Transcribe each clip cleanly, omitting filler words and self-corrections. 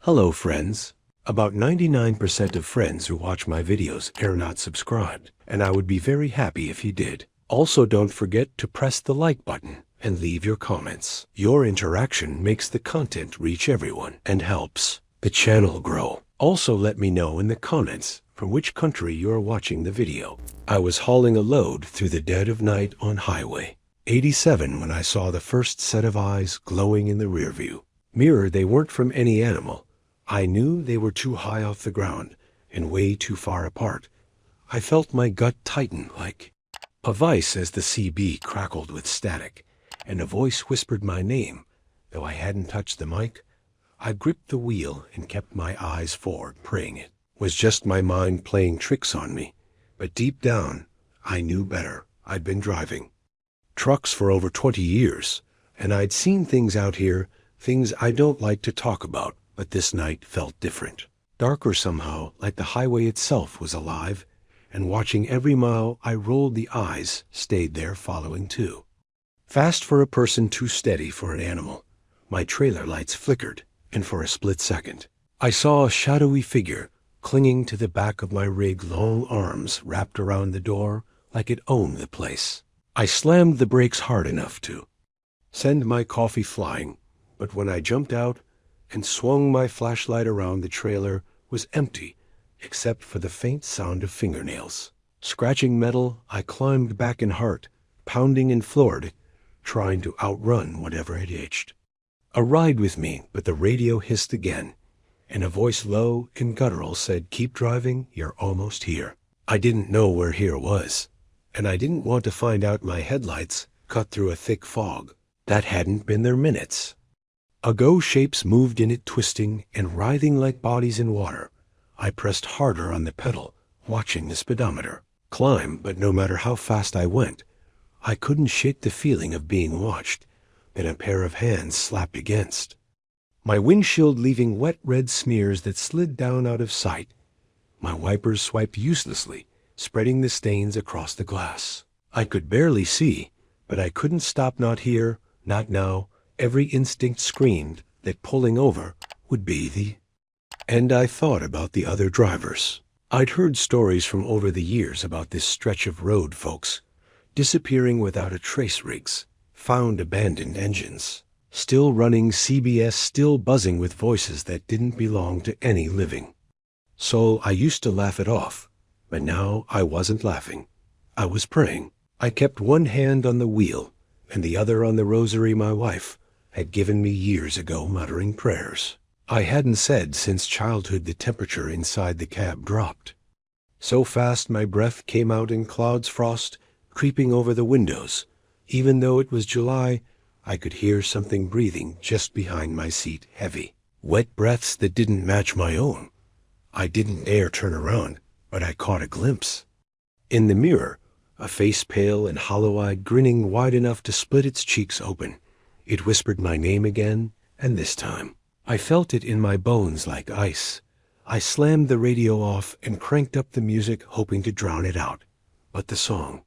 Hello friends. About 99% of friends who watch my videos are not subscribed, and I would be very happy if you did. Also, don't forget to press the like button and leave your comments. Your interaction makes the content reach everyone and helps the channel grow. Also, let me know in the comments from which country you are watching the video. I was hauling a load through the dead of night on Highway 87 when I saw the first set of eyes glowing in the rearview mirror. They weren't from any animal. I knew they were too high off the ground and way too far apart. I felt my gut tighten like a vice as the CB crackled with static, and a voice whispered my name. Though I hadn't touched the mic, I gripped the wheel and kept my eyes forward, praying it was just my mind playing tricks on me. But deep down, I knew better. I'd been driving trucks for over 20 years, and I'd seen things out here, things I don't like to talk about. But this night felt different, darker somehow, like the highway itself was alive, and watching every mile I rolled, the eyes stayed there following too. Fast for a person, too steady for an animal. My trailer lights flickered, and for a split second, I saw a shadowy figure clinging to the back of my rig, long arms wrapped around the door like it owned the place. I slammed the brakes hard enough to send my coffee flying, but when I jumped out and swung my flashlight around, the trailer was empty, except for the faint sound of fingernails scratching metal. I climbed back in heart, pounding and floored, trying to outrun whatever had itched a ride with me. But the radio hissed again, and a voice low and guttural said, "Keep driving, you're almost here." I didn't know where here was, and I didn't want to find out. My headlights cut through a thick fog that hadn't been there minutes ago. Shapes moved in it, twisting and writhing like bodies in water. I pressed harder on the pedal, watching the speedometer climb, but no matter how fast I went, I couldn't shake the feeling of being watched. Then a pair of hands slapped against my windshield, leaving wet red smears that slid down out of sight. My wipers swiped uselessly, spreading the stains across the glass. I could barely see, but I couldn't stop. Not here, not now. Every instinct screamed that pulling over would be the end. I thought about the other drivers. I'd heard stories from over the years about this stretch of road, folks disappearing without a trace, rigs found, abandoned engines still running, CBS still buzzing with voices that didn't belong to any living soul. I used to laugh it off, but now I wasn't laughing. I was praying. I kept one hand on the wheel and the other on the rosary my wife had given me years ago, muttering prayers I hadn't said since childhood. The temperature inside the cab dropped so fast my breath came out in clouds, frost creeping over the windows. Even though it was July, I could hear something breathing just behind my seat, heavy, wet breaths that didn't match my own. I didn't dare turn around, but I caught a glimpse in the mirror, a face pale and hollow-eyed, grinning wide enough to split its cheeks open. It whispered my name again, and this time I felt it in my bones like ice. I slammed the radio off and cranked up the music, hoping to drown it out. But the song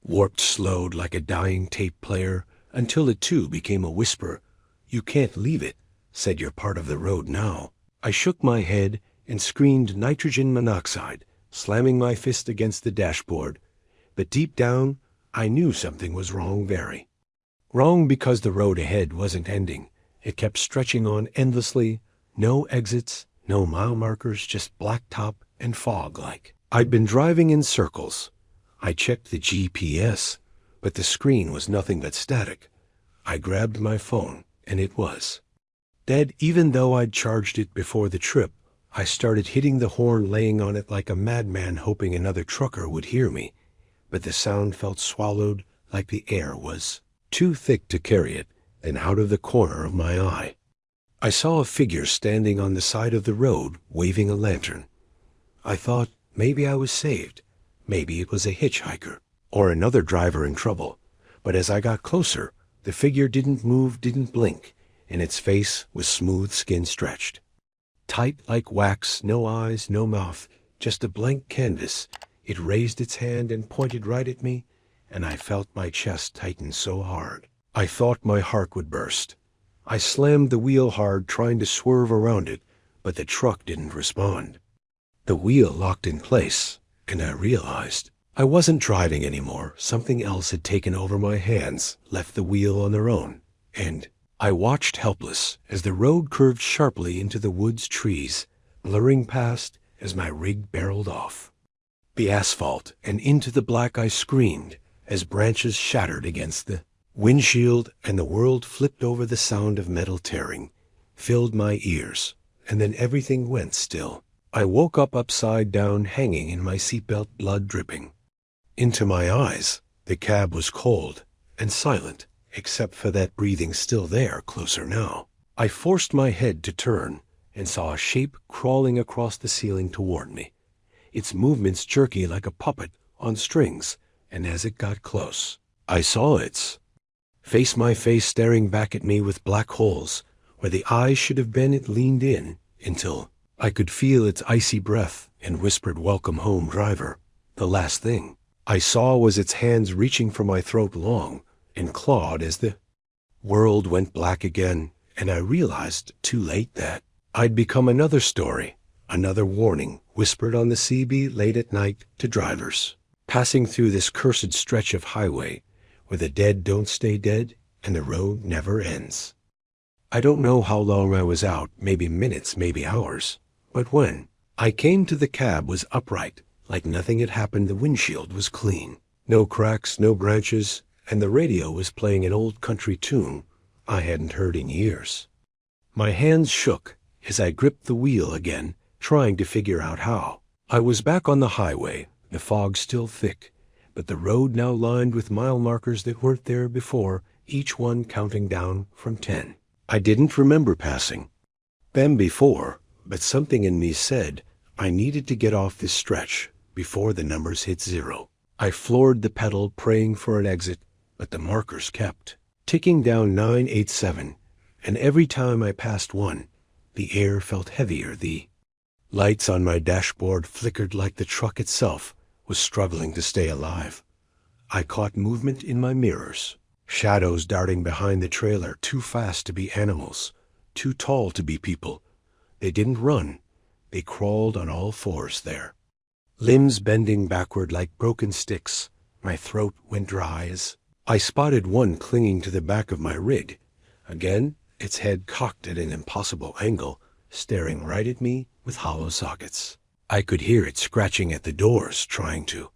warped, slowed like a dying tape player, until it too became a whisper. "You can't leave it," said. "You're part of the road now." I shook my head and screamed nitrogen monoxide, slamming my fist against the dashboard. But deep down, I knew something was wrong, very wrong, because the road ahead wasn't ending. It kept stretching on endlessly. No exits, no mile markers, just blacktop and fog. Like I'd been driving in circles. I checked the GPS, but the screen was nothing but static. I grabbed my phone, and it was dead. Even though I'd charged it before the trip, I started hitting the horn, laying on it like a madman, hoping another trucker would hear me. But the sound felt swallowed, like the air was too thick to carry it. Then out of the corner of my eye, I saw a figure standing on the side of the road, waving a lantern. I thought maybe I was saved. Maybe it was a hitchhiker or another driver in trouble. But as I got closer, the figure didn't move, didn't blink, and its face was smooth skin stretched tight like wax, no eyes, no mouth, just a blank canvas. It raised its hand and pointed right at me, and I felt my chest tighten so hard I thought my heart would burst. I slammed the wheel hard, trying to swerve around it, but the truck didn't respond. The wheel locked in place, and I realized I wasn't driving anymore. Something else had taken over my hands, left the wheel on their own, and I watched helpless as the road curved sharply into the wood's trees, blurring past as my rig barreled off. The asphalt and into the black I screamed as branches shattered against the windshield and the world flipped over. The sound of metal tearing filled my ears, and then everything went still. I woke up upside down, hanging in my seatbelt, blood dripping into my eyes. The cab was cold and silent, except for that breathing still there, closer now. I forced my head to turn and saw a shape crawling across the ceiling toward me, its movements jerky like a puppet on strings, and as it got close, I saw its face, my face staring back at me with black holes where the eyes should have been. It leaned in until I could feel its icy breath and whispered, "Welcome home, driver." The last thing I saw was its hands reaching for my throat, long and clawed, as the world went black again, and I realized too late that I'd become another story, another warning whispered on the CB late at night to drivers passing through this cursed stretch of highway where the dead don't stay dead and the road never ends. I don't know how long I was out, maybe minutes, maybe hours, but when I came to, the cab was upright, like nothing had happened. The windshield was clean, no cracks, no branches, and the radio was playing an old country tune I hadn't heard in years. My hands shook as I gripped the wheel again, trying to figure out how. I was back on the highway, the fog still thick, but the road now lined with mile markers that weren't there before, each one counting down from 10. I didn't remember passing them before, but something in me said I needed to get off this stretch before the numbers hit 0. I floored the pedal, praying for an exit, but the markers kept ticking down. 987, and every time I passed one, the air felt heavier. The lights on my dashboard flickered like the truck itself was struggling to stay alive. I caught movement in my mirrors, shadows darting behind the trailer, too fast to be animals, too tall to be people. They didn't run, they crawled on all fours there, limbs bending backward like broken sticks. My throat went dry as I spotted one clinging to the back of my rig. Again, its head cocked at an impossible angle, staring right at me with hollow sockets. I could hear it scratching at the doors, trying to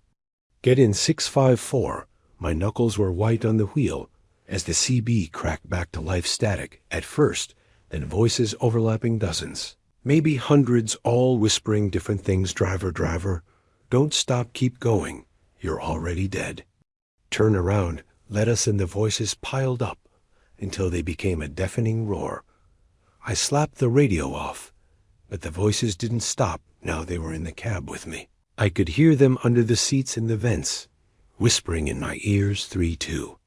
get in. 654. My knuckles were white on the wheel as the CB cracked back to life, static at first, then voices overlapping, dozens, maybe hundreds, all whispering different things. "Driver, driver, don't stop, keep going. You're already dead. Turn around, let us." And the voices piled up until they became a deafening roar. I slapped the radio off, but the voices didn't stop. Now they were in the cab with me. I could hear them under the seats in the vents, whispering in my ears. 3-2.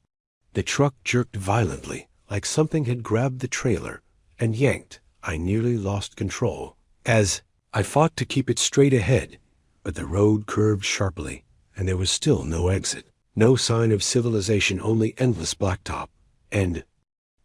The truck jerked violently, like something had grabbed the trailer and yanked. I nearly lost control as I fought to keep it straight ahead, but the road curved sharply, and there was still no exit. No sign of civilization, only endless blacktop and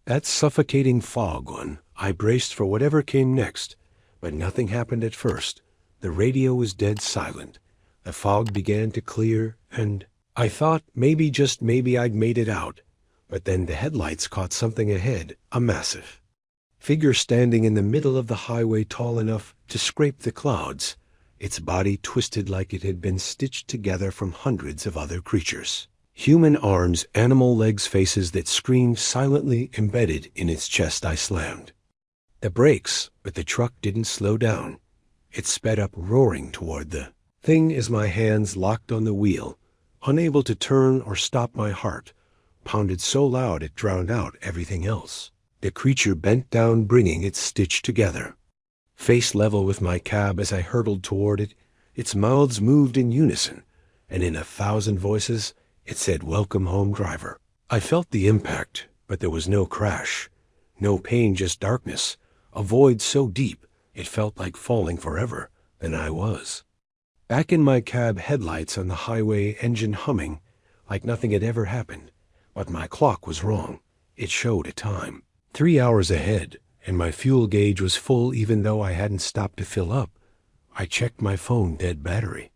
that suffocating fog. I braced for whatever came next, but nothing happened at first. The radio was dead silent. The fog began to clear, and I thought maybe, just maybe, I'd made it out. But then the headlights caught something ahead, a massive figure standing in the middle of the highway, tall enough to scrape the clouds, its body twisted like it had been stitched together from hundreds of other creatures. Human arms, animal legs, faces that screamed silently embedded in its chest. I slammed the brakes, but the truck didn't slow down. It sped up, roaring toward the thing as my hands locked on the wheel, unable to turn or stop. My heart pounded so loud it drowned out everything else. The creature bent down, bringing its stitch together, face level with my cab. As I hurtled toward it, its mouths moved in unison, and in 1,000 voices it said, "Welcome home, driver." I felt the impact, but there was no crash, no pain, just darkness, a void so deep it felt like falling forever. Then I was back in my cab, headlights on the highway, engine humming like nothing had ever happened. But my clock was wrong. It showed a time 3 hours ahead, and my fuel gauge was full even though I hadn't stopped to fill up. I checked my phone, dead battery.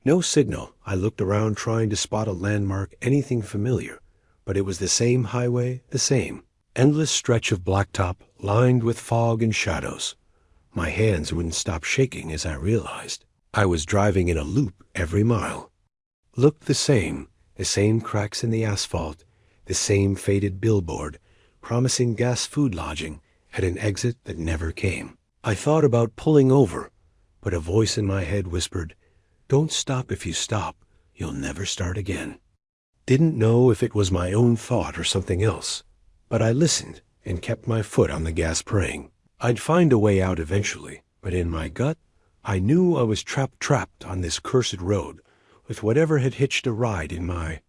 No signal. I looked around trying to spot a landmark, anything familiar, but it was the same highway, the same endless stretch of blacktop lined with fog and shadows. My hands wouldn't stop shaking as I realized I was driving in a loop every mile. Looked the same cracks in the asphalt, the same faded billboard promising gas food lodging at an exit that never came. I thought about pulling over, but a voice in my head whispered, "Don't stop. If you stop, you'll never start again." Didn't know if it was my own thought or something else, but I listened and kept my foot on the gas, praying I'd find a way out eventually. But in my gut, I knew I was trapped on this cursed road with whatever had hitched a ride in my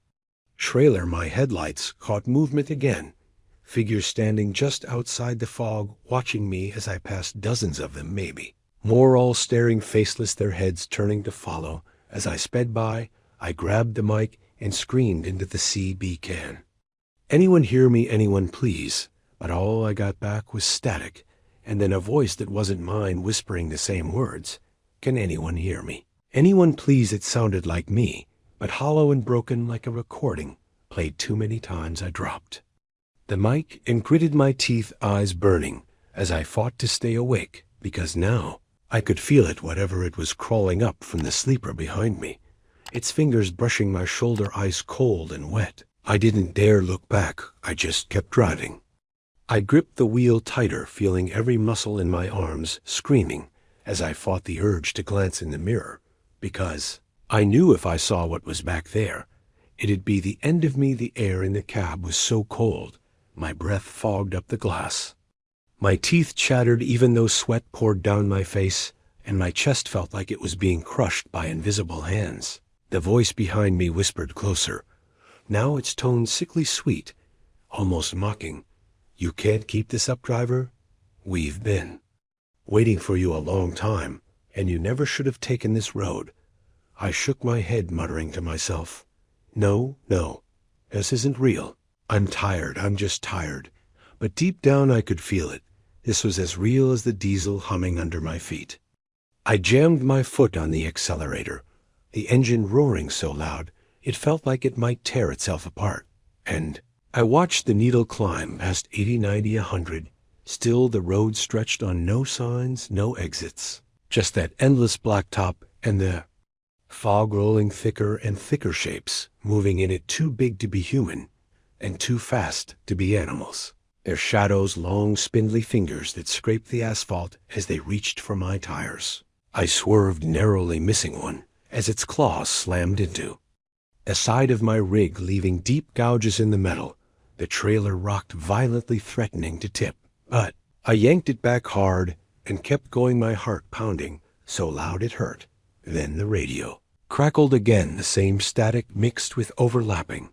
trailer. My headlights caught movement again, figures standing just outside the fog watching me as I passed dozens of them, maybe. More, all staring faceless, their heads turning to follow. As I sped by, I grabbed the mic and screamed into the CB can. "Anyone hear me? Anyone, please?" But all I got back was static, and then a voice that wasn't mine whispering the same words. "Can anyone hear me? Anyone, please?" It sounded like me, but hollow and broken like a recording played too many times. I dropped the mic and gritted my teeth, eyes burning, as I fought to stay awake, because now I could feel it, whatever it was, crawling up from the sleeper behind me, its fingers brushing my shoulder, ice cold and wet. I didn't dare look back. I just kept driving. I gripped the wheel tighter, feeling every muscle in my arms screaming as I fought the urge to glance in the mirror, because I knew if I saw what was back there, it'd be the end of me. The air in the cab was so cold, my breath fogged up the glass. My teeth chattered even though sweat poured down my face, and my chest felt like it was being crushed by invisible hands. The voice behind me whispered closer, now its tone sickly sweet, almost mocking. "You can't keep this up, driver. We've been waiting for you a long time, and you never should have taken this road." I shook my head, muttering to myself, No, this isn't real. I'm tired. I'm just tired." But deep down I could feel it. This was as real as the diesel humming under my feet. I jammed my foot on the accelerator, the engine roaring so loud it felt like it might tear itself apart. And I watched the needle climb past 80, 90, 100. Still the road stretched on no signs, no exits. Just that endless blacktop and the fog rolling thicker and thicker, shapes moving in it too big to be human and too fast to be animals. Their shadows, long spindly fingers that scraped the asphalt as they reached for my tires. I swerved, narrowly missing one as its claws slammed into the side of my rig, leaving deep gouges in the metal. The trailer rocked violently, threatening to tip, but I yanked it back hard and kept going, my heart pounding so loud it hurt. Then the radio crackled again, the same static mixed with overlapping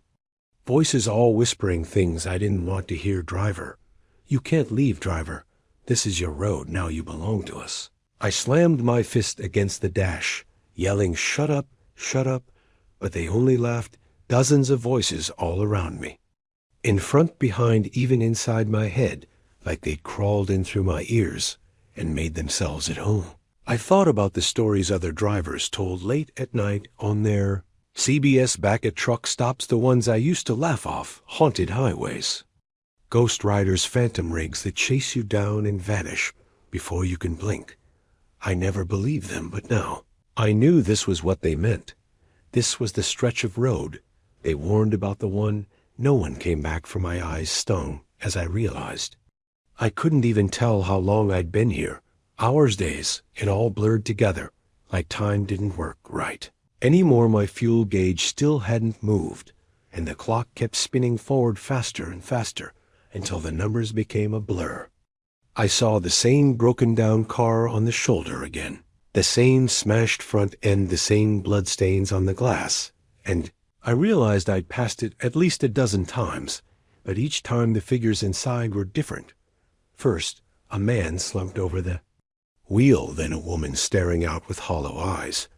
voices, all whispering things I didn't want to hear. "Driver, you can't leave, driver. This is your road now. You belong to us." I slammed my fist against the dash, yelling, "Shut up, shut up," but they only laughed, dozens of voices all around me. In front, behind, even inside my head, like they'd crawled in through my ears and made themselves at home. I thought about the stories other drivers told late at night on their CBS back at truck stops, the ones I used to laugh off, haunted highways. Ghost riders, phantom rigs that chase you down and vanish before you can blink. I never believed them, but now I knew this was what they meant. This was the stretch of road they warned about, the one no one came back for. My eyes stung as I realized I couldn't even tell how long I'd been here. Hours, days, it all blurred together, like time didn't work right anymore. My fuel gauge still hadn't moved, and the clock kept spinning forward faster and faster until the numbers became a blur. I saw the same broken down car on the shoulder again, the same smashed front end, the same bloodstains on the glass, and I realized I'd passed it at least a dozen times, but each time the figures inside were different. First, a man slumped over the wheel, then a woman staring out with hollow eyes,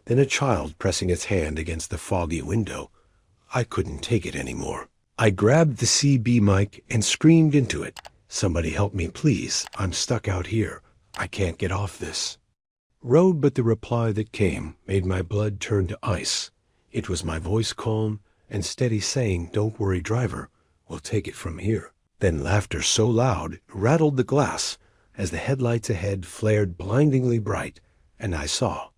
then a child pressing its hand against the foggy window. I couldn't take it anymore. I grabbed the CB mic and screamed into it, Somebody help me, please. I'm stuck out here. I can't get off this road. But the reply that came made my blood turn to ice. It was my voice, calm and steady, saying, "Don't worry, driver. We'll take it from here." Then laughter so loud it rattled the glass as the headlights ahead flared blindingly bright, and I saw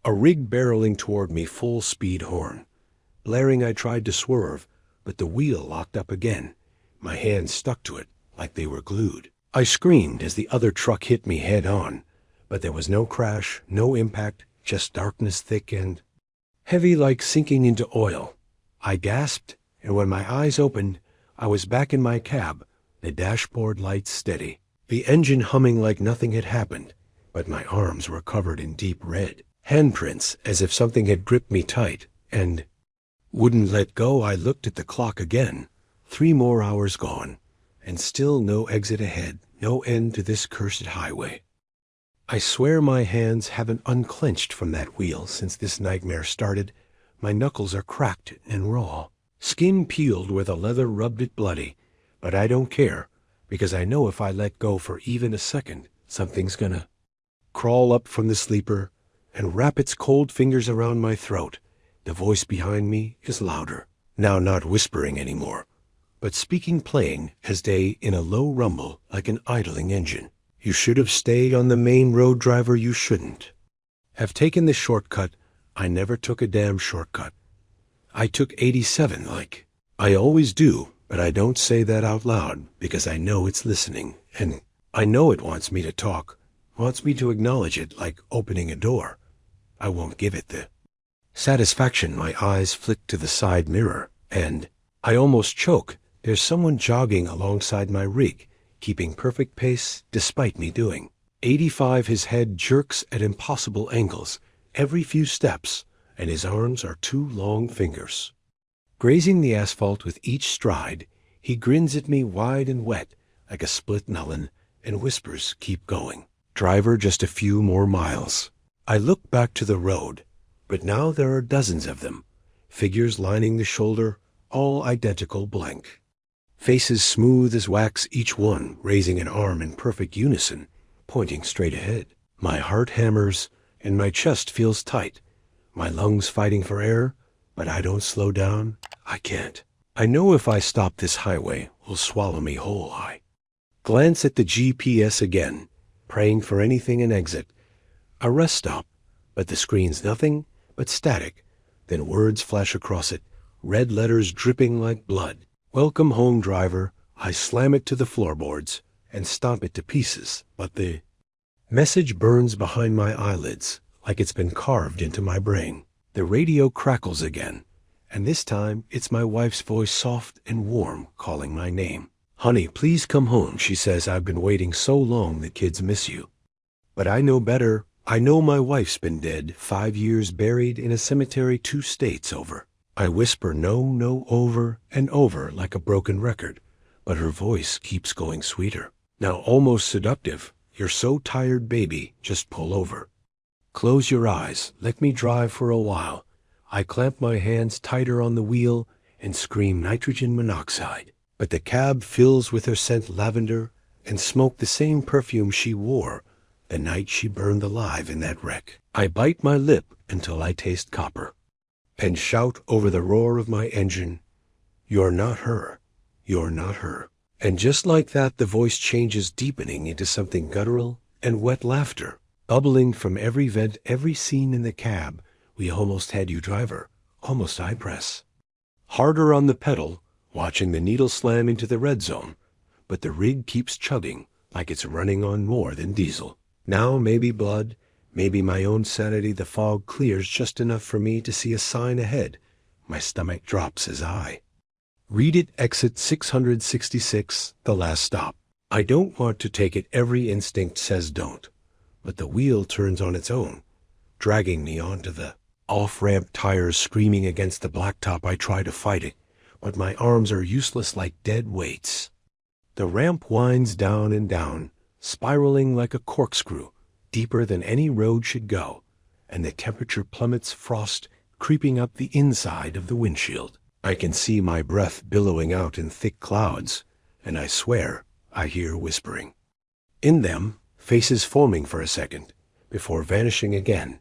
a rig barreling toward me, full speed, horn blaring. I tried to swerve, but the wheel locked up again. My hands stuck to it like they were glued. I screamed as the other truck hit me head on, but there was no crash, no impact, just darkness, thick and heavy like sinking into oil. I gasped, and when my eyes opened, I was back in my cab, the dashboard lights steady, the engine humming like nothing had happened, but my arms were covered in deep red handprints, as if something had gripped me tight and wouldn't let go. I looked at the clock again. 3 more hours gone, and still no exit ahead, no end to this cursed highway. I swear my hands haven't unclenched from that wheel since this nightmare started. My knuckles are cracked and raw, skin peeled where the leather rubbed it bloody. But I don't care, because I know if I let go for even a second, something's gonna crawl up from the sleeper and wrap its cold fingers around my throat. The voice behind me is louder, now not whispering anymore, but speaking plain as day in a low rumble like an idling engine. "You should have stayed on the main road, driver. You shouldn't have taken the shortcut. I never took a damn shortcut. I took 87 like I always do, but I don't say that out loud because I know it's listening, and I know it wants me to talk, wants me to acknowledge it like opening a door. I won't give it the satisfaction." My eyes flick to the side mirror, and I almost choke. There's someone jogging alongside my rig, keeping perfect pace despite me doing 85. His head jerks at impossible angles every few steps, and his arms are 2 long fingers grazing the asphalt with each stride. He grins at me wide and wet like a split melon and whispers, "Keep going, driver, just a few more miles." I look back to the road, but now there are dozens of them, figures lining the shoulder, all identical, blank faces, smooth as wax, each one raising an arm in perfect unison, pointing straight ahead. My heart hammers and my chest feels tight, my lungs fighting for air, but I don't slow down. I can't. I know if I stop, this highway will swallow me whole. I glance at the GPS again, praying for anything, an exit, a rest stop, but the screen's nothing but static. Then words flash across it, red letters dripping like blood. "Welcome home, driver." I slam it to the floorboards and stomp it to pieces, but the message burns behind my eyelids like it's been carved into my brain. The radio crackles again, and this time it's my wife's voice, soft and warm, calling my name. "Honey, please come home," she says. "I've been waiting so long, the kids miss you." But I know better. I know my wife's been dead 5 years, buried in a cemetery 2 states over. I whisper no, no over and over like a broken record, but her voice keeps going sweeter, now almost seductive. "You're so tired, baby. Just pull over. Close your eyes. Let me drive for a while." I clamp my hands tighter on the wheel and scream nitrogen monoxide. But the cab fills with her scent, lavender and smoke, the same perfume she wore the night she burned alive in that wreck. I bite my lip until I taste copper and shout over the roar of my engine, "You're not her. You're not her." And just like that, the voice changes, deepening into something guttural and wet laughter, bubbling from every vent, every scene in the cab. "We almost had you, driver. Almost." I press harder on the pedal, watching the needle slam into the red zone, but the rig keeps chugging like it's running on more than diesel. Now maybe blood, maybe my own sanity. The fog clears just enough for me to see a sign ahead. My stomach drops as I read it: exit 666, the last stop. I don't want to take it. Every instinct says don't, but the wheel turns on its own, dragging me onto the off-ramp, tires screaming against the blacktop. I try to fight it, but my arms are useless like dead weights. The ramp winds down and down, spiraling like a corkscrew, deeper than any road should go, and the temperature plummets, frost creeping up the inside of the windshield. I can see my breath billowing out in thick clouds, and I swear I hear whispering. In them, faces foaming for a second, before vanishing again.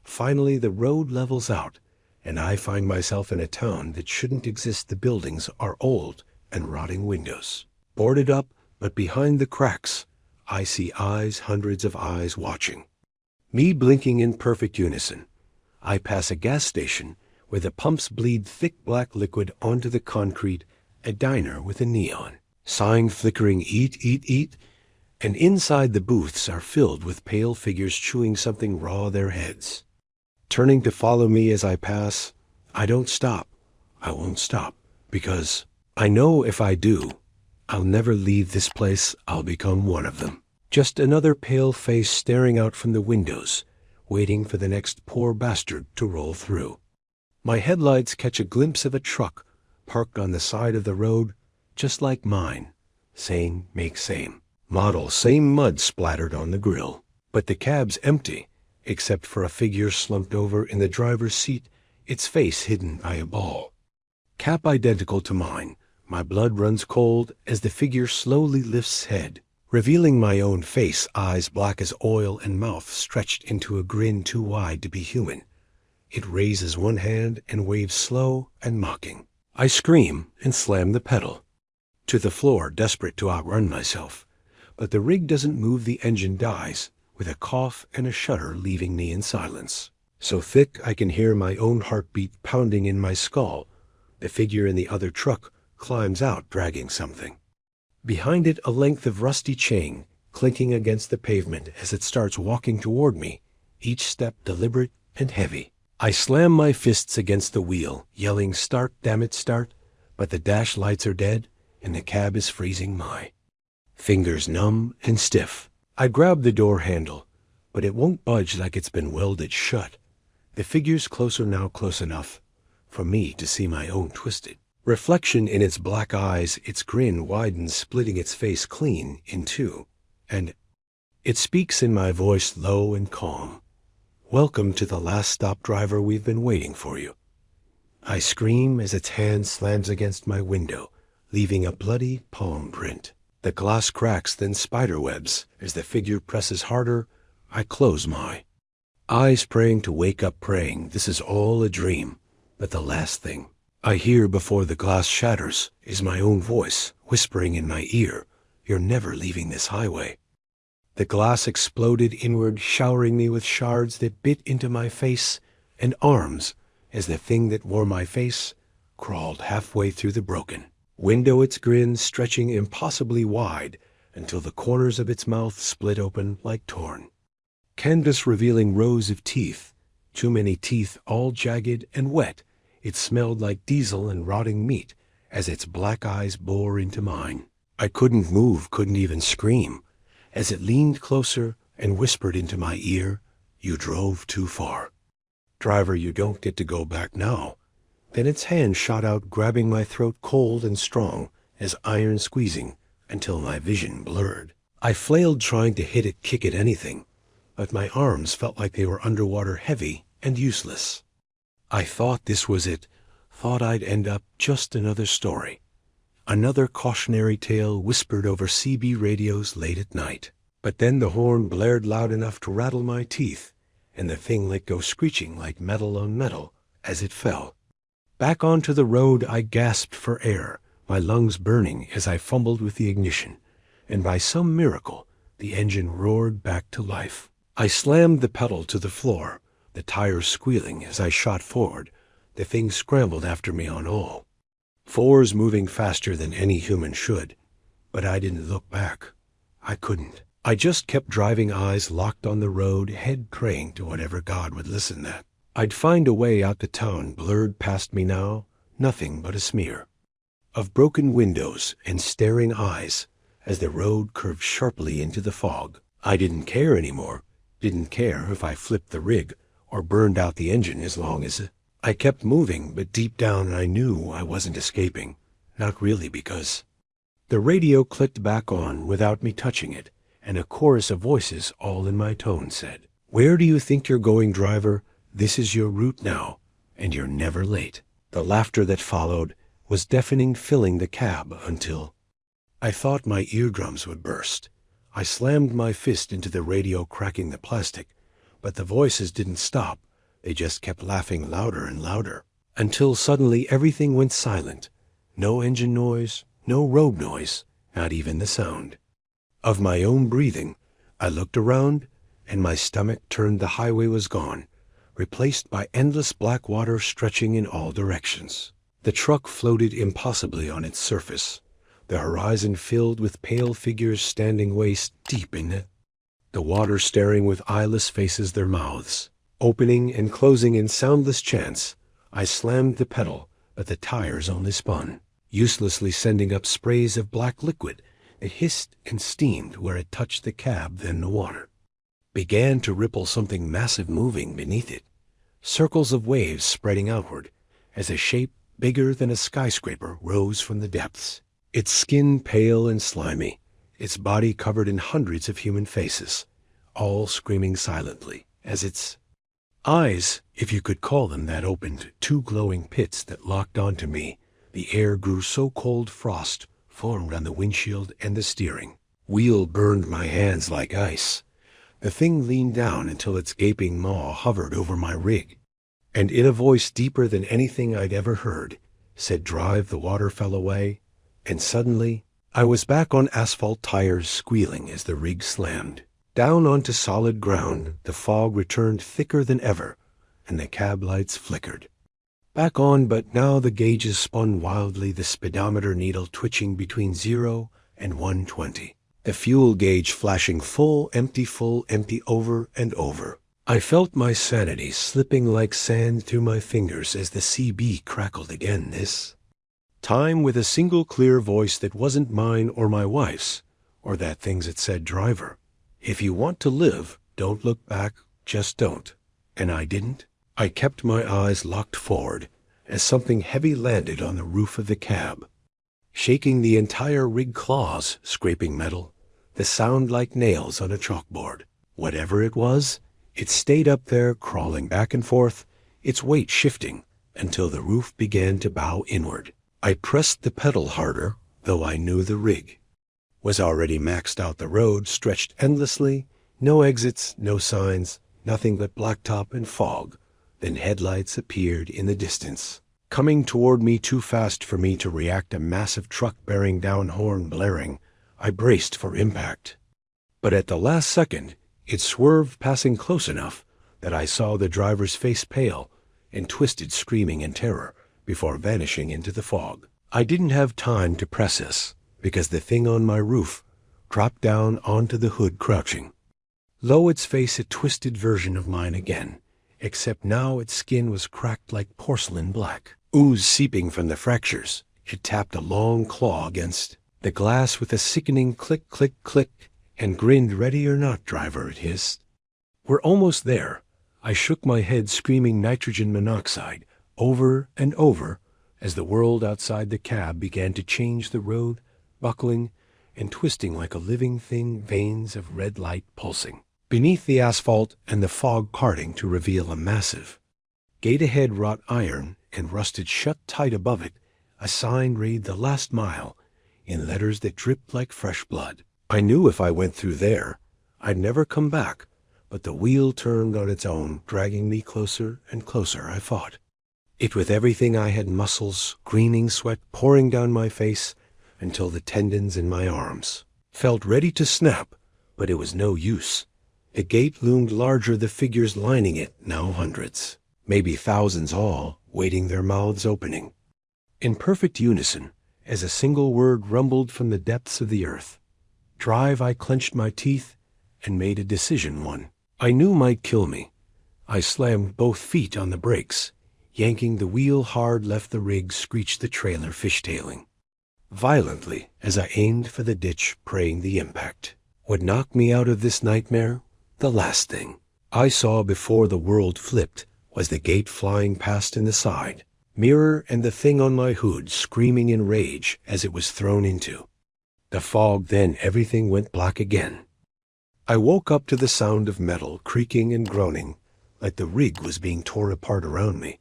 Finally, the road levels out, and I find myself in a town that shouldn't exist. The buildings are old and rotting windows, boarded up, but behind the cracks, I see eyes, hundreds of eyes watching. Me blinking in perfect unison. I pass a gas station where the pumps bleed thick black liquid onto the concrete, a diner with a neon sign flickering, eat, eat, eat, and inside the booths are filled with pale figures chewing something raw their heads. Turning to follow me as I pass, I don't stop. I won't stop, because I know if I do, I'll never leave this place. I'll become one of them. Just another pale face staring out from the windows, waiting for the next poor bastard to roll through. My headlights catch a glimpse of a truck parked on the side of the road, just like mine. Same make same. Model, same mud splattered on the grill. But the cab's empty, except for a figure slumped over in the driver's seat, its face hidden by a ball. Cap identical to mine. My blood runs cold as the figure slowly lifts head, revealing my own face, eyes black as oil and mouth stretched into a grin too wide to be human. It raises one hand and waves slow and mocking. I scream and slam the pedal to the floor, desperate to outrun myself. But the rig doesn't move. The engine dies, with a cough and a shudder, leaving me in silence. So thick I can hear my own heartbeat pounding in my skull. The figure in the other truck climbs out, dragging something. Behind it, a length of rusty chain, clinking against the pavement as it starts walking toward me, each step deliberate and heavy. I slam my fists against the wheel, yelling, "Start, damn it, start!" But the dash lights are dead, and the cab is freezing my fingers numb and stiff. I grab the door handle, but it won't budge like it's been welded shut. The figure's closer now, close enough for me to see my own twisted reflection in its black eyes. Its grin widens, splitting its face clean in two, and it speaks in my voice, low and calm. "Welcome to the last stop, driver. We've been waiting for you." I scream as its hand slams against my window, leaving a bloody palm print. The glass cracks, then spiderwebs. As the figure presses harder, I close my eyes, praying to wake up, praying this is all a dream. But the last thing I hear before the glass shatters is my own voice whispering in my ear, "You're never leaving this highway." The glass exploded inward, showering me with shards that bit into my face and arms as the thing that wore my face crawled halfway through the broken window, its grin stretching impossibly wide until the corners of its mouth split open like torn canvas, revealing rows of teeth. Too many teeth, all jagged and wet. It smelled like diesel and rotting meat as its black eyes bore into mine. I couldn't move, couldn't even scream, as it leaned closer and whispered into my ear, "You drove too far. Driver, you don't get to go back now." Then its hand shot out, grabbing my throat, cold and strong as iron, squeezing until my vision blurred. I flailed, trying to hit it, kick it, anything, but my arms felt like they were underwater, heavy and useless. I thought this was it, thought I'd end up just another story, another cautionary tale whispered over CB radios late at night. But then the horn blared loud enough to rattle my teeth, and the thing let go, screeching like metal on metal as it fell. Back onto the road, I gasped for air, my lungs burning as I fumbled with the ignition, and by some miracle, the engine roared back to life. I slammed the pedal to the floor, the tires squealing as I shot forward. The thing scrambled after me on all fours, moving faster than any human should, but I didn't look back. I couldn't. I just kept driving, eyes locked on the road, head praying to whatever God would listen that I'd find a way out. The town blurred past me now, nothing but a smear of broken windows and staring eyes as the road curved sharply into the fog. I didn't care anymore, didn't care if I flipped the rig or burned out the engine, as long as I kept moving. But deep down I knew I wasn't escaping, not really, because the radio clicked back on without me touching it, and a chorus of voices, all in my tone, said, "Where do you think you're going, driver? This is your route now, and you're never late." The laughter that followed was deafening, filling the cab until I thought my eardrums would burst. I slammed my fist into the radio, cracking the plastic, but the voices didn't stop. They just kept laughing louder and louder, until suddenly everything went silent. No engine noise, no road noise, not even the sound of my own breathing. I looked around, and my stomach turned. The highway was gone, replaced by endless black water stretching in all directions. The truck floated impossibly on its surface, the horizon filled with pale figures standing waist deep in it, the water staring with eyeless faces, their mouths opening and closing in soundless chants. I slammed the pedal, but the tires only spun, uselessly sending up sprays of black liquid that hissed and steamed where it touched the cab. Then the water began to ripple, something massive moving beneath it, circles of waves spreading outward as a shape bigger than a skyscraper rose from the depths, its skin pale and slimy, its body covered in hundreds of human faces, all screaming silently as its eyes, if you could call them that, opened, two glowing pits that locked onto me. The air grew so cold frost formed on the windshield and the steering wheel burned my hands like ice. The thing leaned down until its gaping maw hovered over my rig, and in a voice deeper than anything I'd ever heard, said, "Drive." The water fell away, and suddenly I was back on asphalt, tires squealing as the rig slammed down onto solid ground. The fog returned thicker than ever, and the cab lights flickered back on, but now the gauges spun wildly, the speedometer needle twitching between 0 and 120. The fuel gauge flashing full, empty, over and over. I felt my sanity slipping like sand through my fingers as the CB crackled again, this time with a single clear voice that wasn't mine or my wife's, or that thing's. It said, "Driver, if you want to live, don't look back, just don't." And I didn't. I kept my eyes locked forward as something heavy landed on the roof of the cab, shaking the entire rig, claws scraping metal, the sound like nails on a chalkboard. Whatever it was, it stayed up there, crawling back and forth, its weight shifting until the roof began to bow inward. I pressed the pedal harder, though I knew the rig was already maxed out. The road stretched endlessly, no exits, no signs, nothing but blacktop and fog. Then headlights appeared in the distance, coming toward me too fast for me to react. A massive truck bearing down, horn blaring. I braced for impact, but at the last second, it swerved, passing close enough that I saw the driver's face pale and twisted, screaming in terror, before vanishing into the fog. I didn't have time to process, because the thing on my roof dropped down onto the hood, crouching low, its face a twisted version of mine again, except now its skin was cracked like porcelain black, ooze seeping from the fractures. It tapped a long claw against the glass with a sickening click, click, click, and grinned. "Ready or not, driver," it hissed. "We're almost there." I shook my head, screaming nitrogen monoxide over and over as the world outside the cab began to change, the road buckling and twisting like a living thing, veins of red light pulsing beneath the asphalt, and the fog parting to reveal a massive gate ahead, wrought iron and rusted shut tight. Above it, a sign read, "The Last Mile," in letters that dripped like fresh blood. I knew if I went through there, I'd never come back, but the wheel turned on its own, dragging me closer and closer. I fought it with everything I had, muscles greening, sweat pouring down my face, until the tendons in my arms felt ready to snap, but it was no use. The gate loomed larger, the figures lining it, now hundreds, maybe thousands all, waiting, their mouths opening in perfect unison as a single word rumbled from the depths of the earth. "Drive." I clenched my teeth and made a decision, one I knew might kill me. I slammed both feet on the brakes, yanking the wheel hard, left the rig, screeched the trailer, fishtailing violently as I aimed for the ditch, praying the impact would knock me out of this nightmare. The last thing I saw before the world flipped was the gate flying past in the side mirror, and the thing on my hood screaming in rage as it was thrown into the fog. Then everything went black again. I woke up to the sound of metal creaking and groaning, like the rig was being torn apart around me.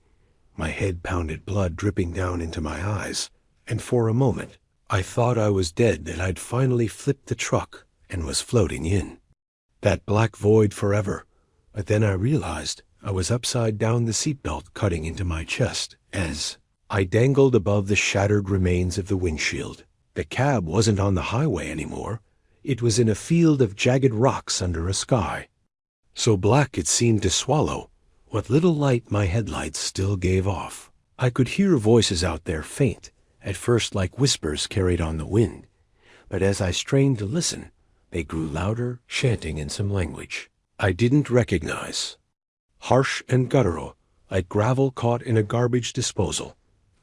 My head pounded, blood dripping down into my eyes, and for a moment I thought I was dead, that I'd finally flipped the truck and was floating in that black void forever. But then I realized I was upside down, the seatbelt cutting into my chest as I dangled above the shattered remains of the windshield. The cab wasn't on the highway anymore. It was in a field of jagged rocks under a sky so black it seemed to swallow what little light my headlights still gave off. I could hear voices out there, faint, at first like whispers carried on the wind, but as I strained to listen, they grew louder, chanting in some language I didn't recognize. Harsh and guttural, like gravel caught in a garbage disposal.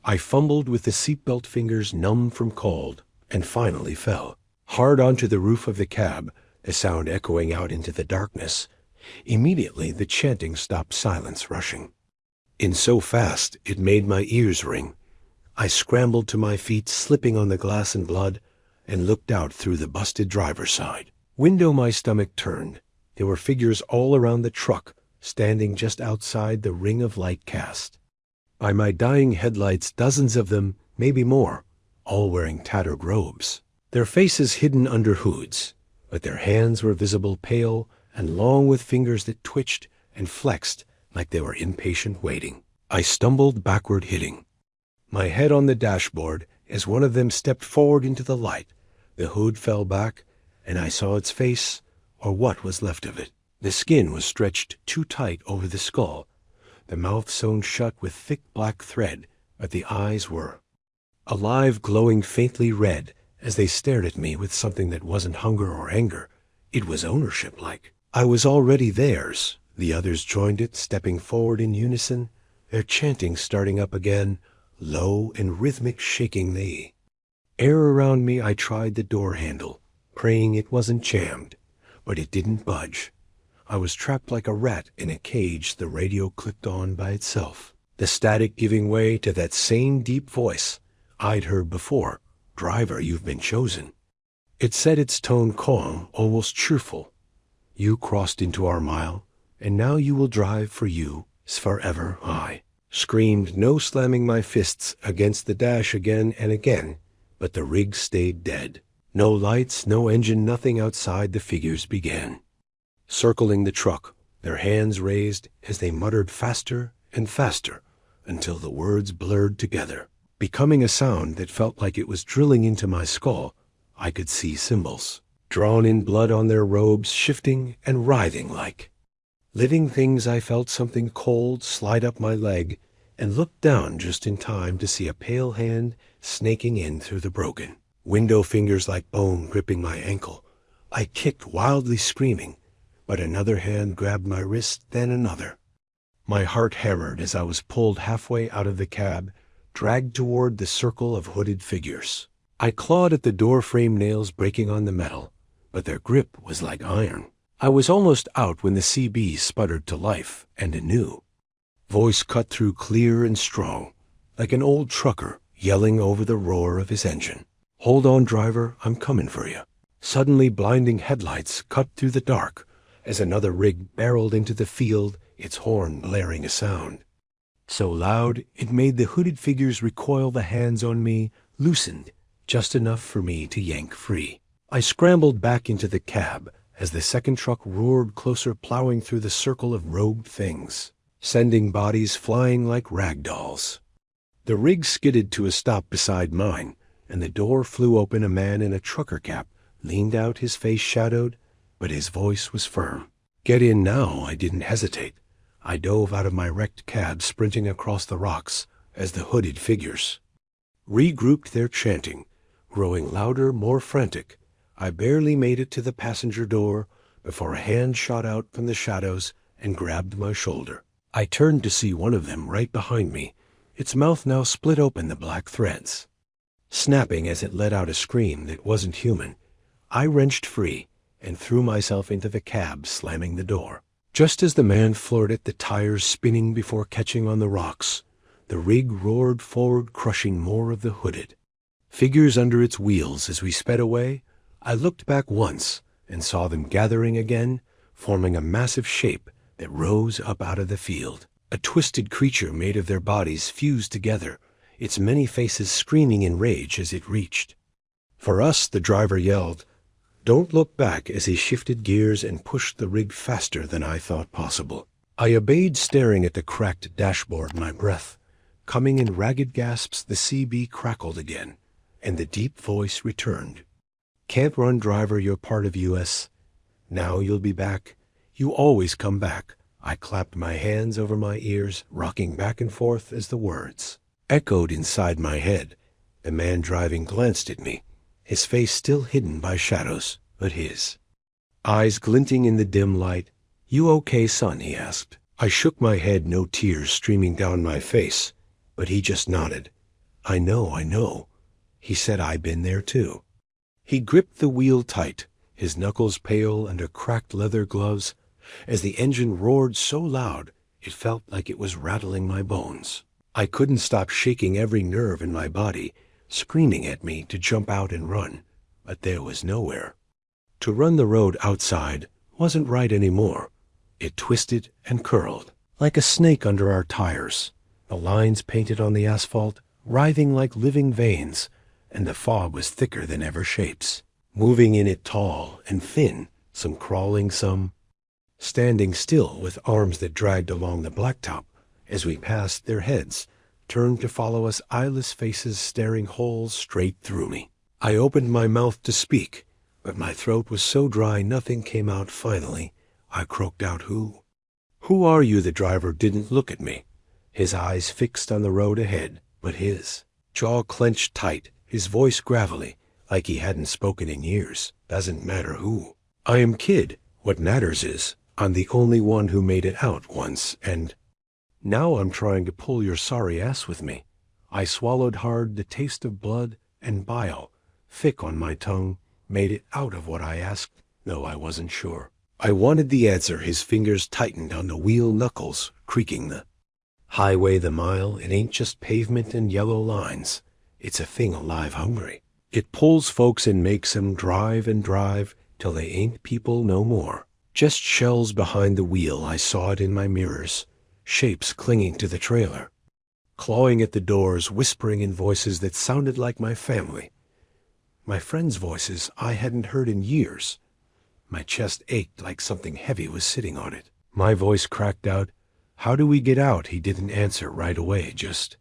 I fumbled with the seatbelt fingers numb from cold, and finally fell hard onto the roof of the cab, the sound echoing out into the darkness. Immediately the chanting stopped, silence rushing in so fast it made my ears ring. I scrambled to my feet, slipping on the glass and blood, and looked out through the busted driver's side window. My stomach turned. There were figures all around the truck, standing just outside the ring of light cast by my dying headlights, dozens of them, maybe more, all wearing tattered robes, their faces hidden under hoods, but their hands were visible, pale and long, with fingers that twitched and flexed like they were impatient waiting. I stumbled backward, hitting my head on the dashboard as one of them stepped forward into the light. The hood fell back, and I saw its face, or what was left of it. The skin was stretched too tight over the skull, the mouth sewn shut with thick black thread, but the eyes were alive, glowing faintly red as they stared at me with something that wasn't hunger or anger. It was ownership-like. I was already theirs. The others joined it, stepping forward in unison, their chanting starting up again, low and rhythmic, shaking the air around me. I tried the door handle, praying it wasn't jammed, but it didn't budge. I was trapped like a rat in a cage. The radio clicked on by itself, the static giving way to that same deep voice I'd heard before. Driver, you've been chosen. It said, its tone calm, almost cheerful. You crossed into our mile, and now you will drive for you forever. I screamed, no, slamming my fists against the dash again and again, but the rig stayed dead. No lights, no engine, nothing outside. The figures began circling the truck, their hands raised as they muttered faster and faster until the words blurred together, becoming a sound that felt like it was drilling into my skull. I could see symbols drawn in blood on their robes, shifting and writhing like living things. I felt something cold slide up my leg and looked down just in time to see a pale hand snaking in through the broken window, fingers like bone gripping my ankle. I kicked, wildly screaming, but another hand grabbed my wrist, then another. My heart hammered as I was pulled halfway out of the cab, dragged toward the circle of hooded figures. I clawed at the door frame, nails breaking on the metal, but their grip was like iron. I was almost out when the CB sputtered to life, and a new voice cut through, clear and strong, like an old trucker yelling over the roar of his engine. Hold on, driver, I'm coming for you. Suddenly, blinding headlights cut through the dark as another rig barreled into the field, its horn blaring a sound so loud it made the hooded figures recoil. The hands on me loosened just enough for me to yank free. I scrambled back into the cab as the second truck roared closer, plowing through the circle of robed things, sending bodies flying like rag dolls. The rig skidded to a stop beside mine, and the door flew open. A man in a trucker cap leaned out, his face shadowed, but his voice was firm. Get in now. I didn't hesitate. I dove out of my wrecked cab, sprinting across the rocks as the hooded figures regrouped, their chanting growing louder, more frantic. I barely made it to the passenger door before a hand shot out from the shadows and grabbed my shoulder. I turned to see one of them right behind me, its mouth now split open, the black threads snapping as it let out a scream that wasn't human. I wrenched free and threw myself into the cab, slamming the door. Just as the man floored it, the tires spinning before catching on the rocks, the rig roared forward, crushing more of the hooded figures under its wheels. As we sped away, I looked back once and saw them gathering again, forming a massive shape that rose up out of the field. A twisted creature made of their bodies fused together, its many faces screaming in rage as it reached For us, the driver yelled, "Don't look back," as he shifted gears and pushed the rig faster than I thought possible. I obeyed, staring at the cracked dashboard, my breath coming in ragged gasps. The CB crackled again, and the deep voice returned. "Can't run, driver, you're part of US. Now you'll be back. You always come back." I clapped my hands over my ears, rocking back and forth as the words echoed inside my head. The man driving glanced at me, his face still hidden by shadows, but his eyes glinting in the dim light. "You okay, son?" he asked. I shook my head, no tears streaming down my face, but he just nodded. I know. He said, "I've been there too." He gripped the wheel tight, his knuckles pale under cracked leather gloves, as the engine roared so loud it felt like it was rattling my bones. I couldn't stop shaking every nerve in my body, screaming at me to jump out and run, but there was nowhere. To run the road outside wasn't right anymore. It twisted and curled, like a snake under our tires, the lines painted on the asphalt writhing like living veins, and the fog was thicker than ever shapes, moving in it tall and thin, some crawling, some standing still with arms that dragged along the blacktop. As we passed, their heads turned to follow us, eyeless faces staring holes straight through me. I opened my mouth to speak, but my throat was so dry nothing came out. Finally, I croaked out, "Who are you?" The driver didn't look at me, his eyes fixed on the road ahead, but his jaw clenched tight, his voice gravelly, like he hadn't spoken in years. "Doesn't matter who. I am Kid. What matters is I'm the only one who made it out once, and now I'm trying to pull your sorry ass with me." I swallowed hard, the taste of blood and bile thick on my tongue. Made it out of what I asked? No, I wasn't sure. I wanted the answer. His fingers tightened on the wheel knuckles, creaking. The highway, the mile, it ain't just pavement and yellow lines. It's a thing alive, hungry. It pulls folks and makes them drive and drive till they ain't people no more. Just shells behind the wheel. I saw it in my mirrors, shapes clinging to the trailer, clawing at the doors, whispering in voices that sounded like my family. My friends' voices I hadn't heard in years. My chest ached like something heavy was sitting on it. My voice cracked out, "How do we get out?" He didn't answer right away, just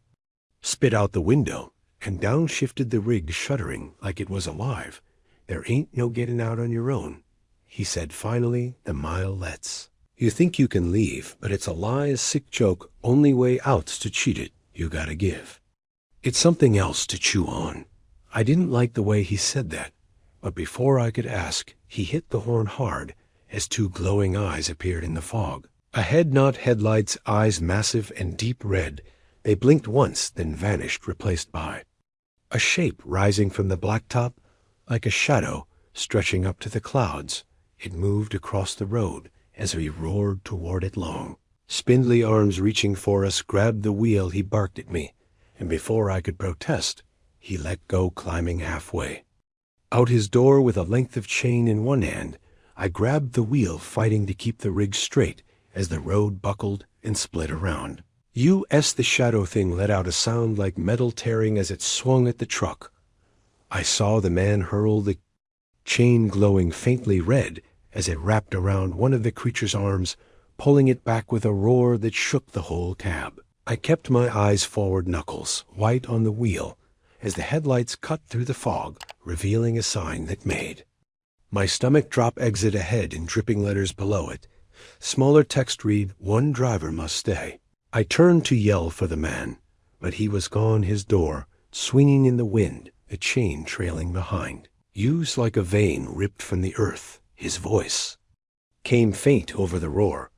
spit out the window, and down shifted the rig, shuddering like it was alive. "There ain't no getting out on your own," he said finally. "The mile lets. You think you can leave, but it's a lie, a sick joke. Only way out's to cheat it. You gotta give. It's something else to chew on." I didn't like the way he said that, but before I could ask, he hit the horn hard as two glowing eyes appeared in the fog. A head, not headlights, eyes massive and deep red. They blinked once, then vanished, replaced by a shape rising from the blacktop, like a shadow stretching up to the clouds. It moved across the road as we roared toward it. Long, spindly arms reaching for us grabbed the wheel. He barked at me, and before I could protest, he let go, climbing halfway out his door with a length of chain in one hand. I grabbed the wheel, fighting to keep the rig straight as the road buckled and split around. The shadow thing let out a sound like metal tearing as it swung at the truck. I saw the man hurl the chain, glowing faintly red as it wrapped around one of the creature's arms, pulling it back with a roar that shook the whole cab. I kept my eyes forward, knuckles white on the wheel, as the headlights cut through the fog, revealing a sign that made my stomach drop. Exit ahead in dripping letters below it. Smaller text read, "One driver must stay." I turned to yell for the man, but he was gone, his door swinging in the wind, the chain trailing behind. Used like a vein ripped from the earth, his voice came faint over the roar.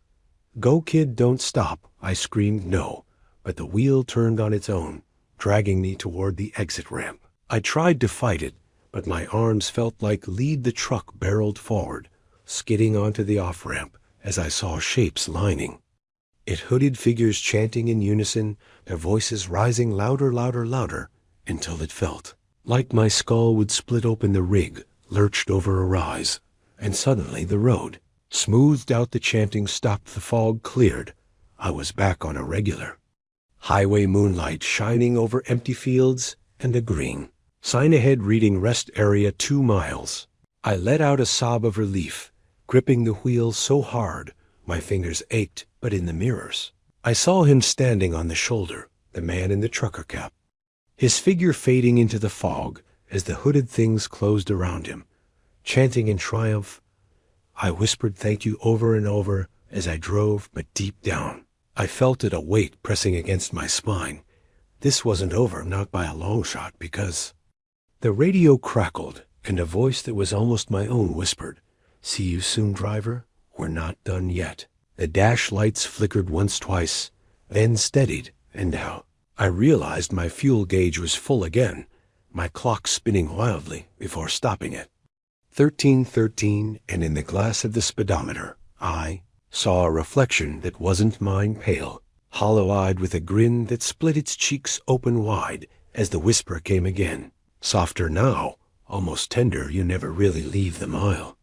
"Go, kid, don't stop." I screamed no, but the wheel turned on its own, dragging me toward the exit ramp. I tried to fight it, but my arms felt like lead. The truck barreled forward, skidding onto the off-ramp as I saw shapes lining it, hooded figures chanting in unison, their voices rising louder, louder, louder, until it felt like my skull would split open. The rig lurched over a rise, and suddenly the road smoothed out. The chanting stopped, the fog cleared. I was back on a regular highway, moonlight shining over empty fields and a green Sign ahead reading rest area 2 miles. I let out a sob of relief, gripping the wheel so hard my fingers ached, but in the mirrors I saw him standing on the shoulder, the man in the trucker cap, his figure fading into the fog as the hooded things closed around him, chanting in triumph. I whispered thank you over and over as I drove, but deep down I felt it, a weight pressing against my spine. This wasn't over, not by a long shot, because the radio crackled, and a voice that was almost my own whispered, "See you soon, driver. We're not done yet." The dash lights flickered once, twice, then steadied, and now I realized my fuel gauge was full again, my clock spinning wildly before stopping it. 13:13, and in the glass of the speedometer I saw a reflection that wasn't mine, pale, hollow-eyed, with a grin that split its cheeks open wide as the whisper came again, softer now, almost tender. "You never really leave the mile."